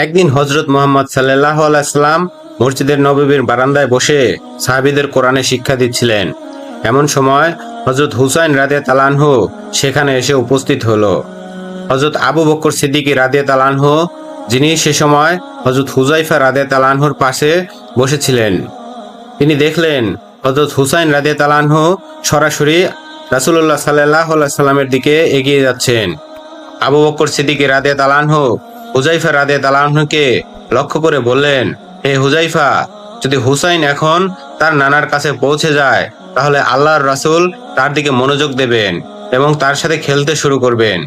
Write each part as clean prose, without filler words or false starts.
একদিন হযরত মুহাম্মদ সাল্লাল্লাহু আলাইহি সাল্লাম মসজিদের নববীর বারান্দায় বসে সাহাবীদের কোরআনে শিক্ষা দিচ্ছিলেন। এমন সময় হযরত হুসাইন রাদিয়াল্লাহু আনহু সেখানে এসে উপস্থিত হলো। হযরত আবু বকর সিদ্দিক রাদিয়াল্লাহু আনহু, যিনি সে সময় হযরত হুযায়ফা রাদিয়াল্লাহু আনহুর পাশে বসেছিলেন, তিনি দেখলেন হযরত হুসাইন রাদিয়াল্লাহু আনহু সরাসরি রাসূলুল্লাহ সাল্লাল্লাহু আলাইহি সাল্লামের দিকে এগিয়ে যাচ্ছেন। আবু বকর সিদ্দিক রাদিয়াল্লাহু আনহু হুযায়ফা রাদিয়াল্লাহু আনহুকে লক্ষ্য করে বললেন, হে হুযায়ফা, যদি হুসাইন এখন তার নানার কাছে পৌঁছে যায় তাহলে আল্লাহর রাসূল তার দিকে মনোযোগ দেবেন এবং তার সাথে খেলতে শুরু করবেন।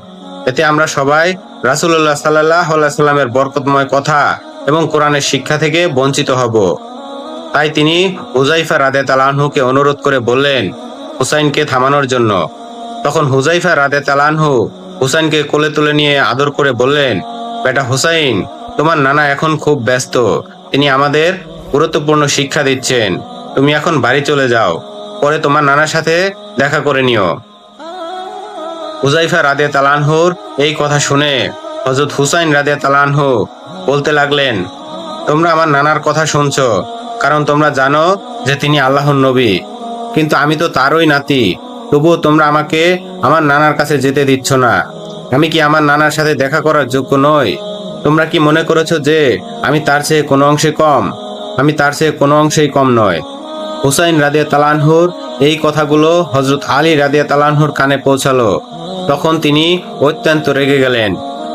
এতে আমরা সবাই রাসূলুল্লাহ সাল্লাল্লাহু আলাইহি সাল্লামের বরকতময় কথা এবং কোরআনের শিক্ষা থেকে বঞ্চিত হব। তাই তিনি হুযায়ফা রাদিয়াল্লাহু আনহুকে অনুরোধ করে বললেন হুসাইনকে থামানোর জন্য। তখন হুযায়ফা রাদিয়াল্লাহু আনহু হুসাইনকে কোলে তুলে নিয়ে আদর করে বললেন, বেটা হুসাইন, তোমার নানা এখন খুব ব্যস্ত, তিনি আমাদের গুরুত্বপূর্ণ শিক্ষা দিচ্ছেন। তুমি এখন বাড়ি চলে যাও, পরে তোমার নানার সাথে দেখা করে নিও। হুযায়ফা রাদিয়াল্লাহু আনহুর এই কথা শুনে হযরত হুসাইন রাদিয়াল্লাহু আনহু বলতে লাগলেন, তোমরা আমার নানার কথা শুনছো কারণ তোমরা জানো যে তিনি আল্লাহর নবী, কিন্তু আমি তো তারই নাতি। তবুও তোমরা আমাকে আমার নানার কাছে যেতে দিচ্ছ না। আমি কি আমার নানার সাথে দেখা করার যোগ্য নই? তোমরা কি মনে করেছো যে আমি তার চেয়ে কোনো অংশে কম? আমি তার চেয়ে কোনো অংশেই কম নয়। হুসাইন রাদিয়াল্লাহু আনহুর এই কথাগুলো হযরত আলী রাদিয়াল্লাহু আনহুর কানে পৌঁছালো। তখন তিনি অত্যন্ত রেগে গেলেন।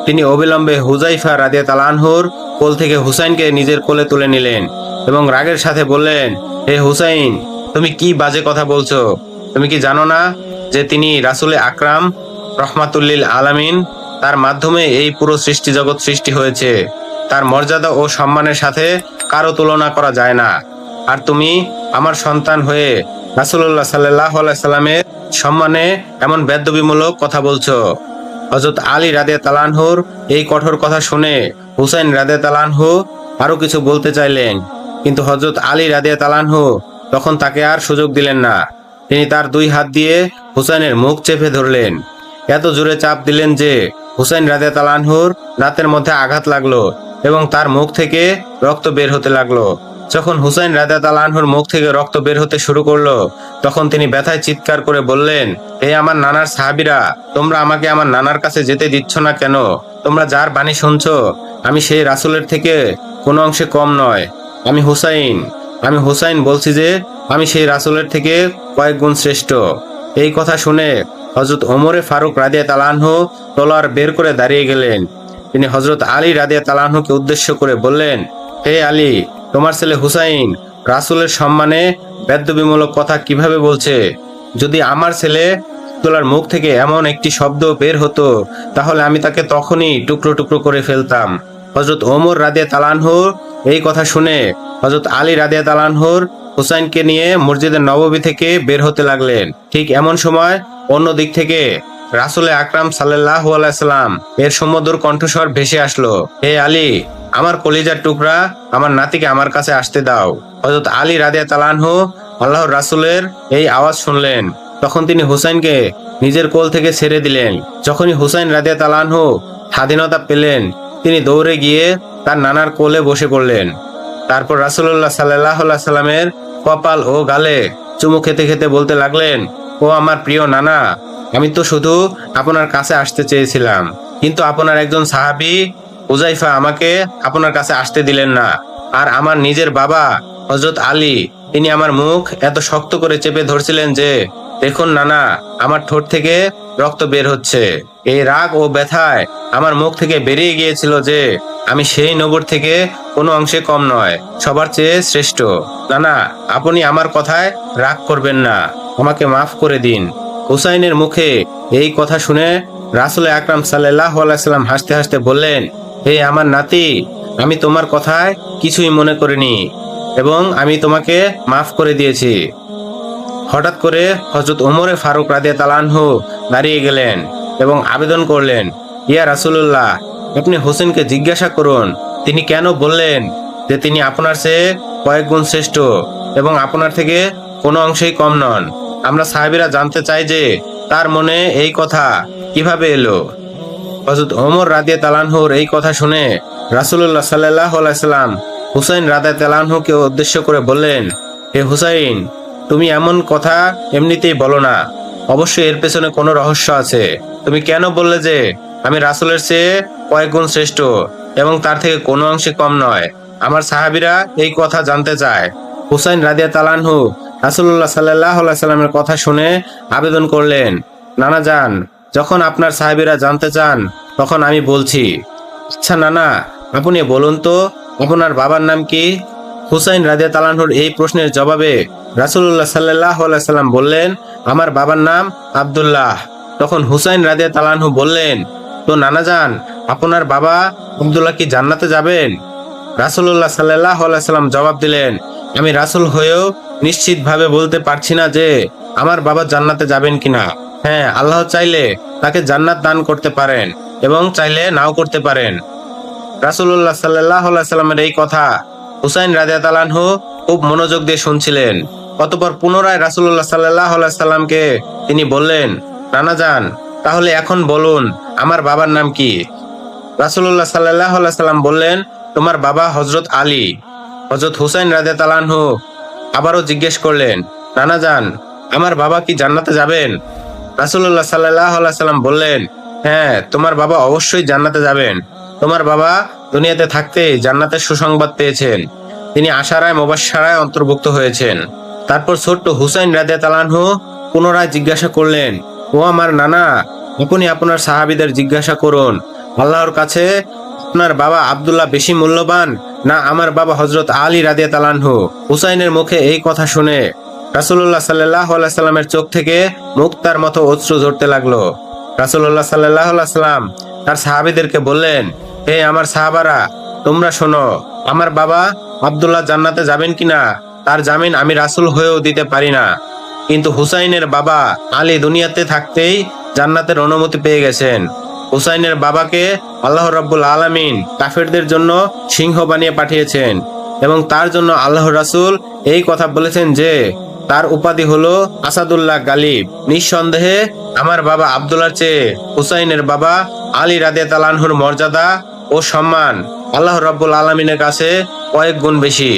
তিনি অবিলম্বে হুযায়ফা রাদিয়াল্লাহু আনহুর কোল থেকে হুসাইনকে নিজের কোলে তুলে নিলেন এবং রাগের সাথে বললেন, হে হুসাইন, তুমি কি বাজে কথা বলছো? তুমি কি জানো না যে তিনি রাসূলে আকরাম রহমাতুল্লিল আলামিন? তার মাধ্যমে এই পুরো সৃষ্টি জগৎ সৃষ্টি হয়েছে। তার মর্যাদা ও সম্মানের সাথে কারো তুলনা করা যায় না। আর তুমি আমার সন্তান হয়ে রাসূলুল্লাহ সাল্লাল্লাহু আলাইহি সাল্লামের সম্মানে এমন বেয়াদবিমূলক কথা বলছো। হযরত আলী রাদিয়াল্লাহু আনহুর এই কঠোর কথা শুনে হুসাইন রাদিয়াল্লাহু আনহু আরো কিছু বলতে চাইলেন, কিন্তু হযরত আলী রাদিয়াল্লাহু আনহু তখন তাকে আর সুযোগ দিলেন না। তিনি তার দুই হাত দিয়ে হুসাইনের মুখ চেপে ধরলেন। এত জোরে চাপ দিলেন যে হুসাইন রাদিয়াল্লাহু আনহুর দাঁতের মধ্যে আঘাত লাগলো এবং তার মুখ থেকে রক্ত বের হতে লাগলো। যখন হুসাইন রাদিয়াল্লাহু আনহুর মুখ থেকে রক্ত বের হতে শুরু করলো, তখন তিনি ব্যথায় চিৎকার করে বললেন, হে আমার নানার সাহাবীরা, তোমরা আমাকে আমার নানার কাছে যেতে দিচ্ছ না কেন? তোমরা যার বাণী শুনছো, আমি সেই রাসূলের থেকে কোনো অংশে কম নয়। আমি হুসাইন বলছি যে আমি সেই রাসূলের থেকে কয়েক গুণ শ্রেষ্ঠ। এই কথা শুনে হযরত ওমরে ফারুক রাদিয়াল্লাহু আনহু তলোয়ার বের করে দাঁড়িয়ে গেলেন। তিনি হযরত আলী রাদিয়াল্লাহু আনহুকে উদ্দেশ্য করে বললেন, হে আলী, তোমার ছেলে হুসাইন রাসূলের সম্মানে বেয়াদবিমূলক কথা কিভাবে বলছে? যদি আমার ছেলে তোলার মুখ থেকে এমন একটি শব্দ বের হতো তাহলে আমি তাকে তখনই টুকরো টুকরো করে ফেলতাম। হযরত ওমর রাদিয়াল্লাহু আনহু এই কথা শুনে হযরত আলী রাদিয়াল্লাহু আনহুর হুসাইনকে নিয়ে মসজিদের নববী থেকে বের হতে লাগলেন। ঠিক এমন সময় অন্য দিক থেকে রাসূলে আকরাম সাল্লাল্লাহু আলাইহি সাল্লাম এর সুমধুর কণ্ঠস্বর ভেসে আসলো, হে আলী, আমার কলিজার টুকরা, আমার নাতিকে আমার কাছে আসতে দাও। হযরত আলী রাদিয়াল্লাহু আনহু আল্লাহর রাসূলের এই আওয়াজ শুনলেন। তখন তিনি হুসাইনকে নিজের কোল থেকে ছেড়ে দিলেন। যখনই হুসাইন রাদিয়াল্লাহু আনহু স্বাধীনতা পেলেন, তিনি দৌড়ে গিয়ে তার নানার কোলে বসে পড়লেন। তারপর রাসূলুল্লাহ সাল্লাল্লাহু আলাইহি সাল্লামের কপাল ও গালে চুমু খেতে খেতে বলতে লাগলেন, ও আমার প্রিয় নানা, আমি তো শুধু আপনার কাছে আসতে চেয়েছিলাম, কিন্তু আপনার একজন সাহাবী হুযায়ফা আমাকে আপনার কাছে আসতে দিলেন না। আর আমার নিজের বাবা হযরত আলী, তিনি আমার মুখ এত শক্ত করে চেপে ধরছিলেন যে দেখুন নানা, আমার ঠোঁট থেকে রক্ত বের হচ্ছে। এই রাগ ও ব্যথায় আমার মুখ থেকে বেরিয়ে গিয়েছিল যে আমি সেই নবর থেকে কোনো অংশে কম নয়, সবার চেয়ে শ্রেষ্ঠ। নানা, আপনি আমার কথায় রাগ করবেন না, আমাকে মাফ করে দিন। হুসাইনের মুখে এই কথা শুনে রাসূল আকরাম সাল্লাল্লাহু আলাইহি সাল্লাম হাসতে হাসতে বললেন, হে আমার নাতি, আমি তোমার কথায় কিছুই মনে করিনি এবং আমি তোমাকে মাফ করে দিয়েছি। হঠাৎ করে হযরত ওমরে ফারুক রাদিয়াল্লাহু আনহু দাঁড়িয়ে গেলেন এবং আবেদন করলেন, ইয়া রাসূলুল্লাহ, আপনি হোসেনকে জিজ্ঞাসা করুন তিনি কেন বললেন যে তিনি আপনার চেয়ে কয়েক গুণ শ্রেষ্ঠ এবং আপনার থেকে কোনো অংশেই কম নন। আমরা সাহাবীরা জানতে চাই যে তার মনে এই কথা কিভাবে এলো। হযরত ওমর রাদিয়াল্লাহু আনহুর এই কথা শুনে রাসূলুল্লাহ সাল্লাল্লাহু আলাইহি সাল্লাম হুসাইন রাদিয়াল্লাহু আনহুকে উদ্দেশ্য করে বললেন, হে হুসাইন, তুমি এমন কথা এমনিতেই বলো না, অবশ্যই এর পেছনে কোনো রহস্য আছে। তুমি কেন বললে যে আমি রাসূলের চেয়ে কয়েক গুণ শ্রেষ্ঠ এবং তার থেকে কোনো অংশে কম নয়? আমার সাহাবীরা এই কথা জানতে চায়। হুসাইন রাদিয়াল্লাহু আনহু রাসূলুল্লাহ সাল্লাল্লাহু আলাইহি সাল্লামের কথা শুনে আবেদন করলেন, নানা যান, যখন আপনার সাহাবীরা জানতে চান তখন আমি বলছি। আচ্ছা নানা, আপনি বলুন তো আপনার বাবার নাম কি? হুসাইন রাদিয়াল্লাহু আনহুর এই প্রশ্নের জবাবে রাসূলুল্লাহ সাল্লাল্লাহু আলাইহি সাল্লাম বললেন, আমার বাবার নাম আব্দুল্লাহ। তখন হুসাইন রাদিয়াল্লাহু আনহু বললেন, তো নানা যান, আপনার বাবা আব্দুল্লাহ কি জান্নাতে যাবেন? রাসূলুল্লাহ সাল্লাল্লাহু আলাইহি সাল্লাম জবাব দিলেন, আমি রাসূল হয়েও নিশ্চিতভাবে বলতে পারছি না যে আমার বাবা জান্নাতে যাবেন কিনা। হ্যাঁ, আল্লাহ চাইলে তাকে জান্নাত দান করতে পারেন এবং চাইলে নাও করতে পারেন। রাসূলুল্লাহ সাল্লাল্লাহু আলাইহি সাল্লামের এই কথা হুসাইন রাদিয়াল্লাহু আনহু খুব মনোযোগ দিয়ে শুনছিলেন। অতঃপর পুনরায় রাসূলুল্লাহ সাল্লাল্লাহু আলাইহি সাল্লামকে তিনি বললেন, নানা যান, তাহলে এখন বলুন আমার বাবার নাম কি? রাসূলুল্লাহ সাল্লাল্লাহু আলাইহি সাল্লাম বললেন, তোমার বাবা হযরত আলী। হযরত হুসাইন রাদিয়াল্লাহু আনহু আবারও জিজ্ঞেস করলেন, নানা যান, আমার বাবা কি জান্নাতে যাবেন? রাসূলুল্লাহ সাল্লাল্লাহু আলাইহি সাল্লাম বললেন, হ্যাঁ, তোমার বাবা অবশ্যই জান্নাতে যাবেন। তোমার বাবা দুনিয়াতে থাকতেই জান্নাতের সুসংবাদ পেয়েছেন। তিনি আশারায় মুবাশশারায় অন্তর্ভুক্ত হয়েছেন। তারপর ছোট্ট হুসাইন রাদিয়াল্লাহু আনহু পুনরায় জিজ্ঞাসা করলেন, ও আমার নানা, আপনি আপনার সাহাবীদের জিজ্ঞাসা করুন, আল্লাহর কাছে আপনার বাবা আব্দুল্লাহ বেশি মূল্যবান না আমার বাবা হযরত আলী রাদিয়াল্লাহু আনহু? হুসাইনের মুখে এই কথা শুনে রাসূলুল্লাহ সাল্লাল্লাহু আলাইহি সাল্লামের চোখ থেকে মুক্তার মতো অশ্রু ঝরতে লাগলো। রাসূলুল্লাহ সাল্লাল্লাহু আলাইহি সাল্লাম তার সাহাবীদেরকে বললেন, হে আমার সাহাবারা, তোমরা শোনো, আমার বাবা আব্দুল্লাহ জান্নাতে যাবেন কিনা তার জামিন আমি রাসূল হয়েও দিতে পারি না, কিন্তু হুসাইনের বাবা আলী দুনিয়াতে থাকতেই জান্নাতের অনুমতি পেয়ে গেছেন। হুসাইনের বাবাকে আল্লাহ রাব্বুল আলামিন কাফেরদের জন্য সিংহ বানিয়ে পাঠিয়েছেন এবং তার জন্য আল্লাহ রাসূল এই কথা বলেছেন যে তার উপাধি হলো আসাদুল্লাহ গালিব। নিঃসন্দেহে আমার বাবা আব্দুল্লাহর চেয়ে হুসাইনের বাবা আলী রাদিয়াল্লাহু আনহুর মর্যাদা ও সম্মান আল্লাহ রাব্বুল আলামিনের কাছে কয়েক গুণ বেশি।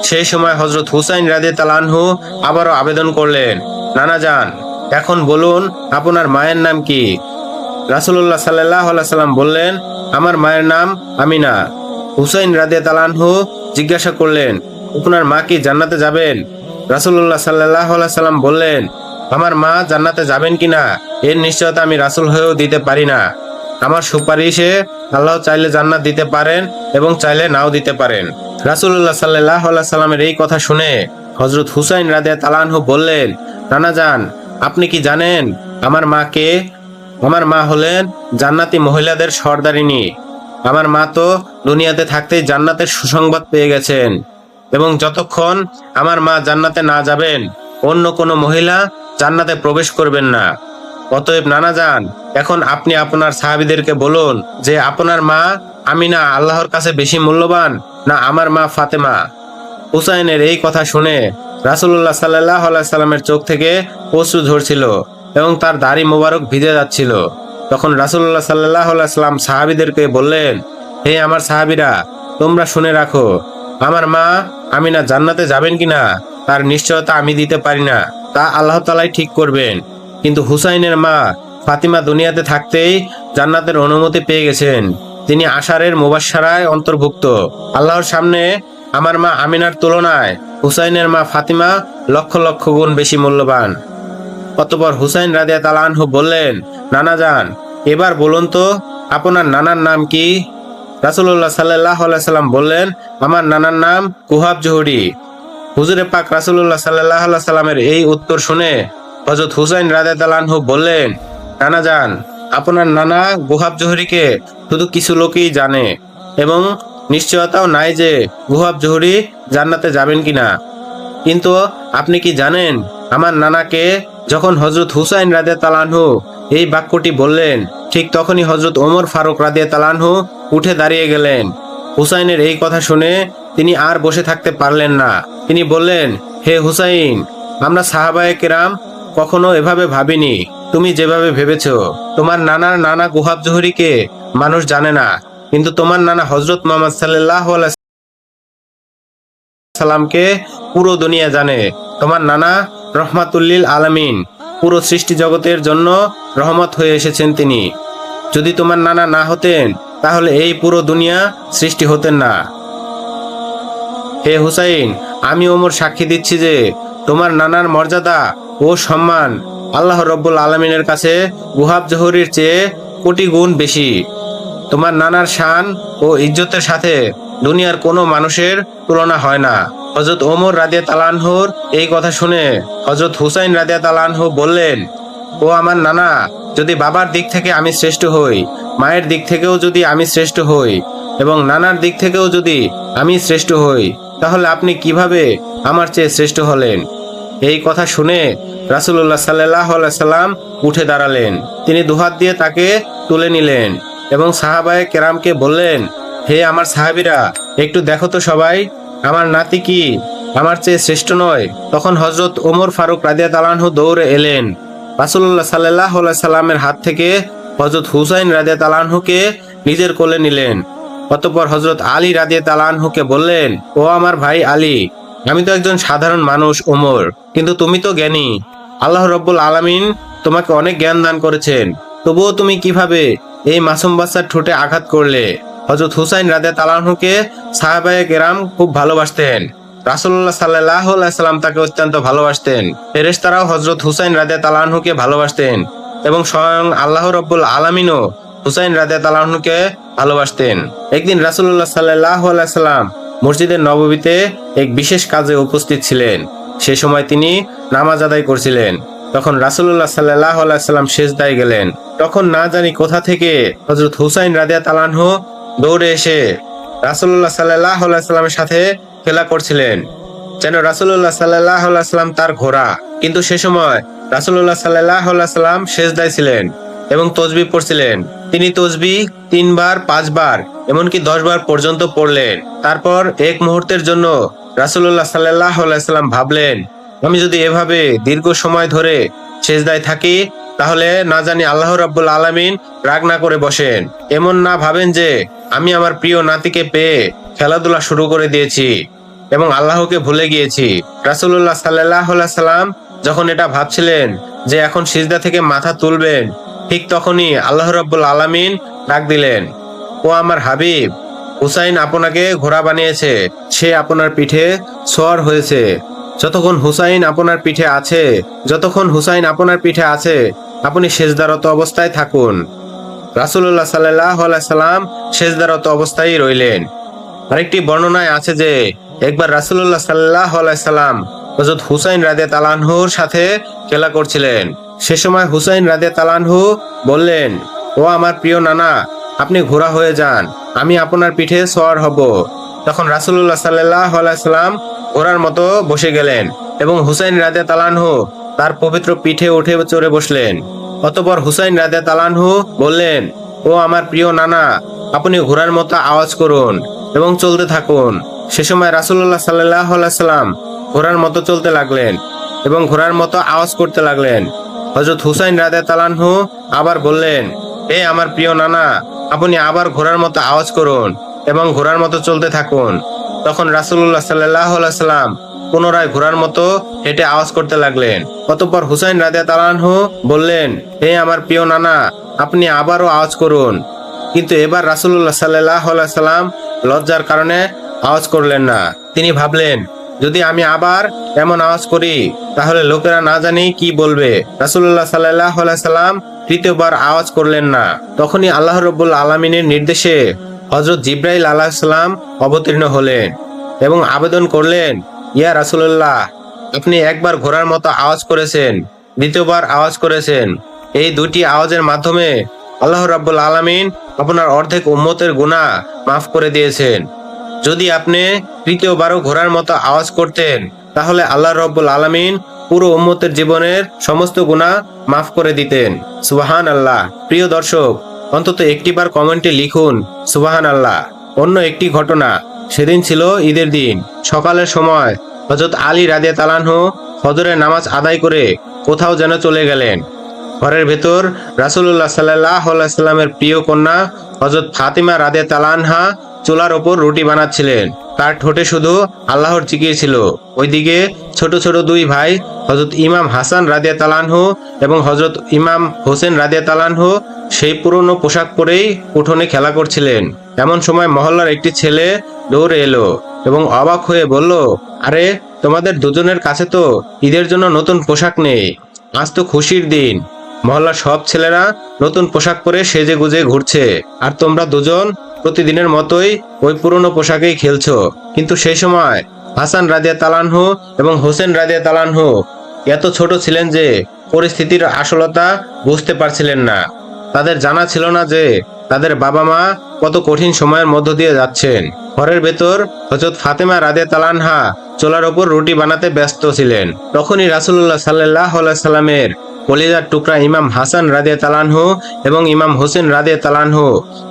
সেই সময় হযরত হুসাইন রাদিয়াল্লাহু আনহু আবারও আবেদন করলেন, নানা যান, এখন বলুন আপনার মায়ের নাম কি? রাসূলুল্লাহ সাল্লাল্লাহু আলাইহি সাল্লাম বললেন, আমার মায়ের নাম আমিনা। হুসাইন রাদিয়াল্লাহু আনহু জিজ্ঞাসা করলেন, আপনার মা কি জান্নাতে যাবেন? রাসূলুল্লাহ সাল্লাল্লাহু আলাইহি সাল্লাম বললেন, আমার মা জান্নাতে যাবেন কিনা এর নিশ্চয়তা আমি রাসূল হয়েও দিতে পারি না। আমার সুপারিশে আল্লাহ চাইলে জান্নাত দিতে পারেন এবং চাইলে নাও দিতে পারেন। রাসূলুল্লাহ সাল্লাল্লাহু আলাইহি সাল্লামের এই কথা শুনে হযরত হুসাইন রাদিয়াল্লাহু আনহু বললেন, নানা যান, আপনি কি জানেন আমার মা কে? আমার মা হলেন জান্নাতি মহিলাদের সর্দারিনী। আমার মা তো দুনিয়াতে থাকতেই জান্নাতের সুসংবাদ পেয়ে গেছেন এবং যতক্ষণ আমার মা জান্নাতে না যাবেন অন্য কোনো মহিলা জান্নাতে প্রবেশ করবেন না। অতএব নানা যান, এখন আপনি আপনার সাহাবীদেরকে বলুন যে আপনার মা আমিনা আল্লাহর কাছে বেশি মূল্যবান না আমার মা ফাতেমা? হুসাইনের এই কথা শুনে রাসূলুল্লাহ সাল্লাল্লাহু আলাইহি সাল্লামের চোখ থেকে অশ্রু ঝরছিল এবং তার দাড়ি মোবারক ভিজে যাচ্ছিল। তখন রাসূলুল্লাহ সাল্লাল্লাহু আলাইহি সাল্লাম সাহাবীদেরকে বললেন, হে আমার সাহাবীরা, তোমরা শুনে রাখো, আমার মা আমিনা জান্নাতে যাবেন কিনা তার নিশ্চয়তা আমি দিতে পারি না, তা আল্লাহ তাআলাই ঠিক করবেন। কিন্তু হুসাইনের মা ফাতিমা দুনিয়াতে থাকতেই জান্নাতের অনুমতি পেয়ে গেছেন। তিনি আশারের মুবাশশারায় অন্তর্ভুক্ত। আল্লাহর সামনে আমার মা আমিনার তুলনায় হুসাইনের মা ফাতিমা লক্ষ লক্ষ গুণ বেশি মূল্যবান। অতঃপর হুসাইন রাদিয়াল্লাহু আনহু বললেন, নানা যান, এবার বলুন তো আপনার নানার নাম কি? রাসূলুল্লাহ সাল্লাল্লাহু আলাইহি সাল্লাম বললেন, আমার নানার নাম কুহাব জোহরি। হুজুরে পাক রাসূলুল্লাহ সাল্লাল্লাহু আলাইহি সাল্লামের এই উত্তর শুনে হযরত হুসাইন রাদিয়াল্লাহু আনহু বললেন, নানা যান, আপনার নানা কুহাব জোহরিকে শুধু কিছু লোকই জানে এবং নিশ্চয়তাও নাই যে কুহাব জোহরি জান্নাতে যাবেন কিনা। কিন্তু আপনি কি জানেন আমার নানাকে? যখন হযরত হুসাইন রাদিয়াল্লাহু আনহু এই বাক্যটি বললেন, ঠিক তখনই হযরত ওমর ফারুক রাদিয়াল্লাহু আনহু উঠে দাঁড়িয়ে গেলেন। হুসাইনের এই কথা শুনে তিনি আর বসে থাকতে পারলেন না। তিনি বললেন, হে হুসাইন, আমরা সাহাবায়ে কেরাম কখনো এভাবে ভাবিনি তুমি যেভাবে ভেবেছো। তোমার নানার নানা গুহাব জোহরিকে মানুষ জানে না, কিন্তু তোমার নানা হযরত মুহাম্মদ সাল্লাল্লাহু আলাইহি সাল্লামকে পুরো দুনিয়া জানে। তোমার নানা রহমাতুল্লিল আলামিন, পুরো সৃষ্টি জগতের জন্য রহমত হয়ে এসেছেন তিনি। যদি তোমার নানা না হতেন তাহলে এই পুরো দুনিয়া সৃষ্টি হতেন না। হে হুসাইন, আমি ওমর সাক্ষী দিচ্ছি যে তোমার নানার মর্যাদা ও সম্মান আল্লাহ রব্বুল আলমিনের কাছে গুহাব জোহরির চেয়ে কোটি গুণ বেশি। তোমার নানার শান ও ইজ্জতের সাথে দুনিয়ার কোনো মানুষের তুলনা হয় না। হযরত ওমর রাদিয়াল্লাহু আনহুর এই কথা শুনে হযরত হুসাইন রাদিয়াল্লাহু আনহু বললেন, ও আমার নানা, যদি বাবার দিক থেকে আমি শ্রেষ্ঠ হই, মায়ের দিক থেকেও যদি আমি শ্রেষ্ঠ হই এবং নানার দিক থেকেও যদি আমি শ্রেষ্ঠ হই, তাহলে আপনি কিভাবে আমার চেয়ে শ্রেষ্ঠ হলেন? এই কথা শুনে রাসূলুল্লাহ সাল্লাল্লাহু আলাইহি সাল্লাম উঠে দাঁড়ালেন। তিনি দুহাত দিয়ে তাকে তুলে নিলেন এবং সাহাবায়ে কেরামকে বললেন, হে আমার সাহাবীরা, একটু দেখো তো সবাই, আমার নাতি কি আমার চেয়ে শ্রেষ্ঠ নয়? তখন হযরত ওমর ফারুক রাদিয়াল্লাহু আনহু দৌড়ে এলেন। রাসূলুল্লাহ সাল্লাল্লাহু আলাইহি সাল্লামের হাত থেকে হযরত হুসাইন রাদিয়াল্লাহু আনহুকে নিজের কোলে নিলেন। অতঃপর হযরত আলী রাদিয়াল্লাহু আনহুকে বললেন, ও আমার ভাই আলী, আমি তো একজন সাধারণ মানুষ ওমর, কিন্তু তুমি তো জ্ঞানী। আল্লাহ রব্বুল আলামিন তোমাকে অনেক জ্ঞান দান করেছেন, তবুও তুমি কিভাবে এই মাসুম বাচ্চার ঠোঁটে আঘাত করলে? হযরত হুসাইন রাদিয়াল্লাহু আনহুকে সাহাবায়ে কেরাম খুব ভালোবাসতেন। রাসূলুল্লাহ সাল্লাল্লাহু আলাইহি সাল্লাম তাকে অত্যন্ত ভালোবাসতেন। ফেরেশতারাও হযরত হুসাইন রাদিয়াল্লাহু আনহুকে ভালোবাসতেন এবং স্বয়ং আল্লাহ রব্বুল আলামিনও হুসাইন রাদিয়াল্লাহু আনহুকে ভালোবাসতেন। একদিন রাসূলুল্লাহ সাল্লাল্লাহু আলাইহি সাল্লাম মসজিদের নববীতে এক বিশেষ কাজে উপস্থিত ছিলেন। সে সময় তিনি নামাজ আদায় করছিলেন। তখন রাসূলুল্লাহ সাল্লাল্লাহু আলাইহি সাল্লাম সিজদায় গেলেন। তখন না জানি কোথা থেকে হযরত হুসাইন রাদিয়াল্লাহু আনহু দৌড়ে এসে রাসূলুল্লাহ সাল্লাল্লাহু আলাইহি সাল্লামের সাথে খেলা করছিলেন, যেন রাসূলুল্লাহ সাল্লাল্লাহু আলাইহি সাল্লাম তার ঘোড়া। কিন্তু সে সময় রাসূলুল্লাহ সাল্লাল্লাহু আলাইহি সাল্লাম সিজদায় ছিলেন এবং তাসবিহ পড়ছিলেন। তিনি তাসবিহ 3 বার, 5 বার, এমনকি 10 বার পর্যন্ত পড়লেন। তারপর এক মুহূর্তের জন্য রাসূলুল্লাহ সাল্লাল্লাহু আলাইহি সাল্লাম ভাবলেন, আমি যদি এভাবে দীর্ঘ সময় ধরে সিজদায় থাকি তাহলে না জানি আল্লাহ রাব্বুল আলামিন রাগ না করে বসেন। এমন না ভাবেন যে আমি আমার প্রিয় নাতিকে পেয়ে খেলাধুলা শুরু করে দিয়েছি এবং আল্লাহকে ভুলে গিয়েছি। রাসূলুল্লাহ সাল্লাল্লাহু আলাইহি সাল্লাম যখন এটা ভাবছিলেন যে এখন সিজদা থেকে মাথা তুলবেন, ঠিক তখনই আল্লাহ রাব্বুল আলামিন ডাক দিলেন, ও আমার হাবিব, হুসাইন আপনাকে ঘোড়া বানিয়েছে, সে আপনার পিঠে সওয়ার হয়েছে। যতক্ষণ হুসাইন আপনার পিঠে আছে আপনি সিজদারত অবস্থায় থাকুন। রাসূলুল্লাহ সাল্লাল্লাহু আলাইহি সাল্লাম সিজদারত অবস্থায় রইলেন। আরেকটি বর্ণনায় আছে যে একবার রাসূলুল্লাহ সাল্লাল্লাহু আলাইহি সাল্লাম হযরত হুসাইন রাদিয়াল্লাহু আনহুর সাথে খেলা করছিলেন। সে সময় হুসাইন রাদিয়াল্লাহু আনহু বললেন, ও আমার প্রিয় নানা, আপনি ঘোড়া হয়ে যান, আমি আপনার পিঠে সওয়ার হব। তখন রাসূলুল্লাহ সাল্লাল্লাহু আলাইহি সাল্লাম ঘোড়ার মতো বসে গেলেন এবং হুসাইন রাদিয়াল্লাহু আনহু তার পবিত্র পিঠে উঠে চড়ে বসলেন। অতঃপর হুসাইন রাদিয়াল্লাহু আনহু বললেন, ও আমার প্রিয় নানা, আপনি ঘোড়ার মতো আওয়াজ করুন এবং চলতে থাকুন। সে সময় রাসূলুল্লাহ সাল্লাল্লাহু আলাইহি সাল্লাম ঘোড়ার মতো চলতে লাগলেন এবং ঘোড়ার মতো আওয়াজ করতে লাগলেন। হযরত হুসাইন রাদিয়াল্লাহু আনহু আবার বললেন, হে আমার প্রিয় নানা, আপনি আবার ঘোড়ার মতো আওয়াজ করুন এবং ঘোড়ার মতো চলতে থাকুন। তখন রাসূলুল্লাহ সাল্লাল্লাহু আলাইহি সাল্লাম পুনরায় ঘোড়ার মতো হেঁটে আওয়াজ করতে লাগলেন। অতঃপর হুসাইন রাদিয়াল্লাহু আনহু বললেন, হে আমার প্রিয় নানা, আপনি আবারও আওয়াজ করুন। কিন্তু এবার রাসূলুল্লাহ সাল্লাল্লাহু আলাইহি সাল্লাম লজ্জার কারণে আওয়াজ করলেন না। তিনি ভাবলেন, যদি আমি আবার এমন আওয়াজ করি তাহলে লোকেরা না জানি কি বলবে। রাসূলুল্লাহ সাল্লাল্লাহু আলাইহি সাল্লাম তৃতীয়বার আওয়াজ করলেন না। তখনই আল্লাহ রাব্বুল আলামিনের নির্দেশে হযরত জিবরাইল আলাইহিস সালাম অবতীর্ণ হলেন এবং আবেদন করলেন, ইয়া রাসূলুল্লাহ, আপনি একবার ঘোড়ার মতো আওয়াজ করেছেন, দ্বিতীয়বার আওয়াজ করেছেন। এই দুটি আওয়াজের মাধ্যমে আল্লাহ রাব্বুল আলামিন আপনার অর্ধেক উম্মতের গুনাহ মাফ করে দিয়েছেন। যদি আপনি তৃতীয়বারও ঘোড়ার মতো আওয়াজ করতেন তাহলে আল্লাহ রাব্বুল আলামিন পুরো উম্মতের জীবনের সমস্ত গুনাহ মাফ করে দিতেন। সুবহানাল্লাহ। প্রিয় দর্শক, অন্তত একটিবার কমেন্টে লিখুন সুবহানাল্লাহ। অন্য একটি ঘটনা, সেদিন ছিল ঈদের দিন। সকালের সময় হযরত আলী রাদিয়াল্লাহু আনহু ফজরের নামাজ আদায় করে কোথাও যেন চলে গেলেন। ঘরের ভেতর রাসূলুল্লাহ সাল্লাল্লাহু আলাইহি সাল্লামের প্রিয় কন্যা হযরত ফাতিমা রাদিয়াল্লাহু আনহা চুলার ওপর রুটি বানাচ্ছিলেন। তার ঠোঁটে শুধু আল্লাহর জিকির ছিল। ওইদিকে ছোট ছোট দুই ভাই হযরত ইমাম হাসান রাদিয়াল্লাহু আনহু এবং হযরত ইমাম হোসেন রাদিয়াল্লাহু আনহু সেই পুরনো পোশাক পরেই উঠোনে খেলা করছিলেন। এমন সময় মহল্লার একটি ছেলে দৌড়ে এলো এবং অবাক হয়ে বলল, আরে তোমাদের দুজনের কাছে তো ঈদের জন্য নতুন পোশাক নেই, আজ তো খুশির দিন। মহল্লার সব ছেলেরা নতুন পোশাক পরে সেজে গুজে ঘুরছে, আর তোমরা দুজন প্রতিদিনের মতোই ওই পুরনো পোশাকেই খেলছো। কিন্তু সেই সময় হাসান রাদিয়াল্লাহু আনহু এবং হোসেন রাদিয়াল্লাহু আনহু এত ছোট ছিলেন যে পরিস্থিতির আসলতা বুঝতে পারছিলেন না। তাদের জানা ছিল না যে তাদের বাবা মা কত কঠিন সময়ের মধ্য দিয়ে যাচ্ছেন। ঘরের ভেতর হযরত ফাতেমা রাদিয়াল্লাহু আনহা চুলার ওপর রুটি বানাতে ব্যস্ত ছিলেন। তখনই রাসূলুল্লাহ সাল্লাল্লাহু আলাইহি সাল্লামের কলিজার টুকরা ইমাম হাসান রাদিয়াল্লাহু আনহু এবং ইমাম হোসেন রাদিয়াল্লাহু আনহু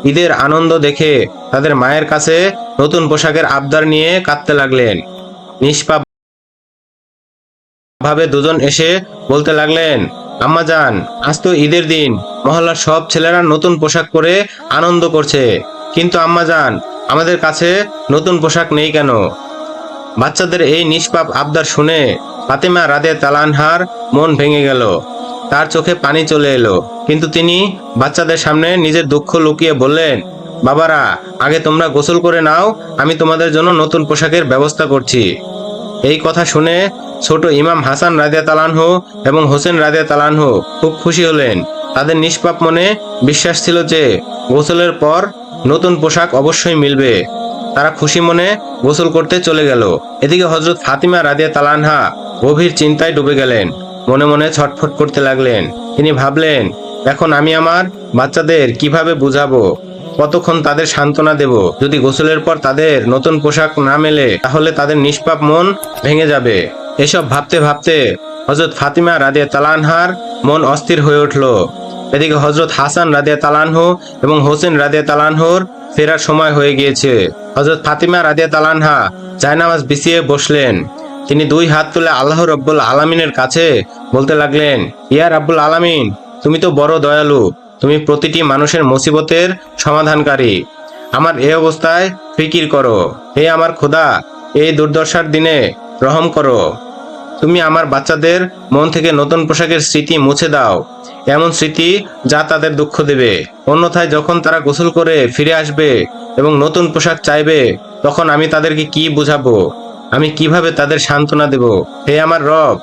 ঈদের আনন্দ দেখে তাদের মায়ের কাছে নতুন পোশাকের আবদার নিয়ে কাঁদতে লাগলেন। নিষ্পাপ ভাবে দুজন এসে বলতে লাগলেন, আম্মা জান, আজ তো ঈদের দিন, মহল্লার সব ছেলেরা নতুন পোশাক পরে আনন্দ করছে, কিন্তু আম্মা জান, আমাদের কাছে নতুন পোশাক নেই কেন? বাচ্চাদের এই নিষ্পাপ আবদার শুনে ফাতেমা রাদিয়াল্লাহু আনহার মন ভেঙে গেল। তার চোখে পানি চলে এলো, কিন্তু তিনি বাচ্চাদের সামনে নিজের দুঃখ লুকিয়ে বললেন, বাবারা, আগে তোমরা গোসল করে নাও, আমি তোমাদের জন্য নতুন পোশাকের ব্যবস্থা করছি। এই কথা শুনে ছোট ইমাম হাসান রাদিয়াল্লাহু আনহু এবং হোসেন রাদিয়াল্লাহু আনহু খুব খুশি হলেন। তাদের নিষ্পাপ মনে বিশ্বাস ছিল যে গোসলের পর নতুন পোশাক অবশ্যই মিলবে। তারা খুশি মনে গোসল করতে চলে গেল। এদিকে হযরত ফাতিমা রাদিয়াল্লাহু আনহা গভীর চিন্তায় ডুবে গেলেন। মনে মনে ছটফট করতে লাগলেন। তিনি ভাবলেন, এখন আমি আমার বাচ্চাদের কিভাবে বুঝাবো, কতক্ষণ তাদের সান্ত্বনা দেব? যদি গোসলের পর তাদের নতুন পোশাক না মেলে তাহলে তাদের নিষ্পাপ মন ভেঙে যাবে। এসব ভাবতে ভাবতে হযরত ফাতিমা রাদিয়াল্লাহু আনহার মন অস্থির হয়ে উঠল। এদিকে হযরত হাসান রাদিয়াল্লাহু আনহু এবং হোসেন রাদিয়াল্লাহু আনহুর ফেরার সময় হয়ে গিয়েছে। হযরত ফাতিমা রাদিয়াল্লাহু আনহা জায়নামাজ বিছিয়ে বসলেন। তিনি দুই হাত তুলে আল্লাহ রাব্বুল আলামিনের কাছে বলতে লাগলেন, ইয়া রাব্বুল আলামিন, তুমি তো বড় দয়ালু, তুমি প্রতিটি মানুষের মুসিবতের সমাধানকারী। আমার এই অবস্থায় ফিকির করো। হে আমার খোদা, এই দুর্দশার দিনে রহম করো। তুমি আমার বাচ্চাদের মন থেকে নতুন পোশাকের স্মৃতি মুছে দাও, এমন স্মৃতি যা তাদের দুঃখ দেবে। অন্যথায় যখন তারা গোসল করে ফিরে আসবে এবং নতুন পোশাক চাইবে, তখন আমি তাদেরকে কি বুঝাবো? আমি কিভাবে তাদের সান্ত্বনা দেব? হে আমার রব,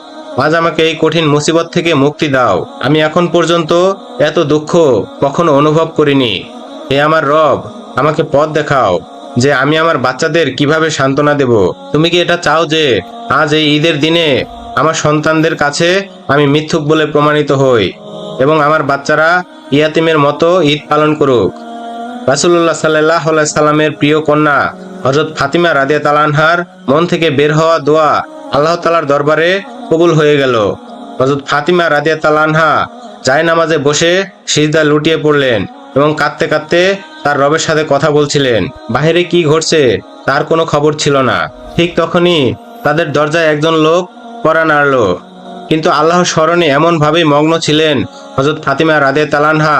আজ আমাকে এই কঠিন মুসিবত থেকে মুক্তি দাও। আমি এখন পর্যন্ত এত দুঃখ কখনো অনুভব করিনি। হে আমার রব, আমাকে পথ দেখাও যে আমি আমার বাচ্চাদের কিভাবে সান্ত্বনা দেব। তুমি কি এটা চাও যে আজ এই ঈদের দিনে আমার সন্তানদের কাছে আমি মিথ্যুক বলে প্রমাণিত হই এবং আমার বাচ্চারা ইয়াতিমের মতো ঈদ পালন করুক? রাসূলুল্লাহ সাল্লাল্লাহু আলাইহি সাল্লামের প্রিয় কন্যা হযরত ফাতিমা রাদিয়াল্লাহু আনহার মন থেকে বের হওয়া দোয়া আল্লাহ তাআলার দরবারে কবুল হয়ে গেল। হযরত ফাতিমা রাদিয়াল্লাহু আনহা জায়নামাজে বসে সিজদা লুটিয়ে পড়লেন এবং কাঁদতে কাঁদতে তার রবের সাথে কথা বলছিলেন। বাহিরে কি ঘটছে তার কোনো খবর ছিল না। ঠিক তখনই তাদের দরজায় একজন লোক কড়া নাড়ল, কিন্তু আল্লাহর স্মরণে এমনভাবেই মগ্ন ছিলেন হযরত ফাতিমা রাদিয়াল্লাহু আনহা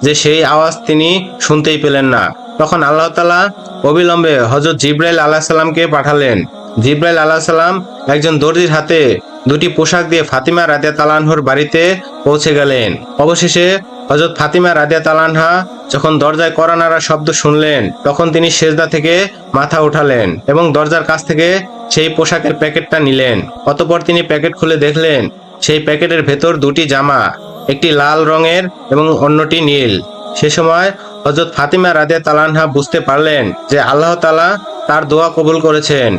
যে সেই আওয়াজ তিনি শুনতেই পেলেন না। তখন আল্লাহ তাআলা অবিলম্বে হযরত জিবরাইল আলাইহিস সালামকে পাঠালেন। জিবরাইল আলাইহিস সালাম একজন দর্জির হাতে দুটি পোশাক দিয়ে ফাতিমা রাদিয়াল্লাহু আনহার বাড়িতে পৌঁছে গেলেন। অবশেষে হযরত ফাতিমা রাদিয়াল্লাহু আনহা যখন দরজায় কড়া নাড়ার শব্দ শুনলেন, তখন তিনি সেজদা থেকে মাথা উঠালেন এবং দরজার কাছ থেকে সেই পোশাকের প্যাকেটটা নিলেন। অতঃপর তিনি প্যাকেট খুলে দেখলেন সেই প্যাকেটের ভেতর দুটি জামা, একটি লাল রঙের এবং অন্যটি নীল। সে সময় হযরত ফাতিমা রাদিয়াল্লাহু আনহা বুঝতে পারলেন যে আল্লাহ তাআলা তার দোয়া কবুল করেছেন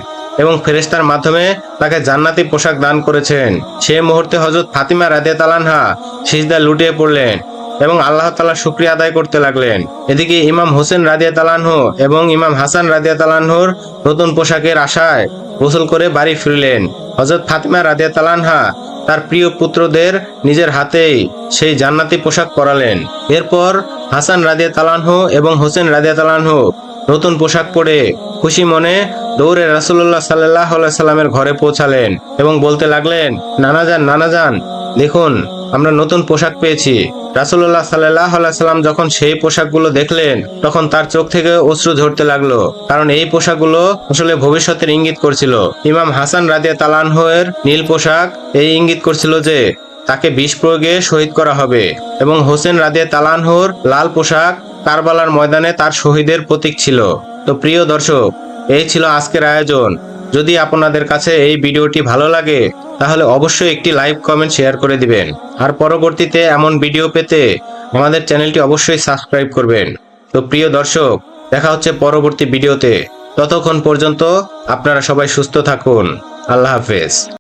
এবং ফেরেশতার মাধ্যমে তাকে জান্নাতি পোশাক দান করেছেন। সেই মুহূর্তে হযরত ফাতিমা রাদিয়াল্লাহু আনহা সিজদায় লুটিয়ে পড়লেন এবং আল্লাহ তাআলার শুকরিয়া আদায় করতে লাগলেন। এদিকে ইমাম হোসেন রাদিয়াল্লাহু আনহু এবং ইমাম হাসান রাদিয়াল্লাহু আনহুর নতুন পোশাকের আশায় গোসল করে বাড়ি ফিরলেন। হযরত ফাতিমা রাদিয়াল্লাহু আনহা তার প্রিয় পুত্রদের নিজের হাতেই সেই জান্নাতি পোশাক পরালেন। এরপর হাসান রাদিয়াল্লাহু আনহু এবং হোসেন রাদিয়াল্লাহু আনহু নতুন পোশাক পরে খুশি মনে দৌড়ে রাসূলুল্লাহ সাল্লাল্লাহু আলাইহি সাল্লামের ঘরে পৌঁছালেন এবং বলতে লাগলেন, নানা যান, দেখুন আমরা নতুন পোশাক পেয়েছি। রাসূলুল্লাহ সাল্লাল্লাহু আলাইহি সাল্লাম যখন সেই পোশাকগুলো দেখলেন তখন তার চোখ থেকে অশ্রু ঝরতে লাগলো, কারণ এই পোশাকগুলো আসলে ভবিষ্যতের ইঙ্গিত করছিল। ইমাম হাসান রাদিয়াল্লাহু আনহু এর নীল পোশাক এই ইঙ্গিত করছিল যে তাকে বিষ প্রয়োগে শহীদ করা হবে, এবং হোসেন রাদিয়াল্লাহু আনহুর লাল পোশাক কারবালার ময়দানে তার শহীদের প্রতীক ছিল। তো প্রিয় দর্শক, এই ছিল আজকের আয়োজন। যদি আপনাদের কাছে এই ভিডিওটি ভালো লাগে তাহলে অবশ্যই একটি লাইক, কমেন্ট, শেয়ার করে দিবেন। আর পরবর্তীতে এমন ভিডিও পেতে আমাদের চ্যানেলটি অবশ্যই সাবস্ক্রাইব করবেন। তো প্রিয় দর্শক, দেখা হচ্ছে পরবর্তী ভিডিওতে। ততক্ষণ পর্যন্ত আপনারা সবাই সুস্থ থাকুন। আল্লাহ হাফেজ।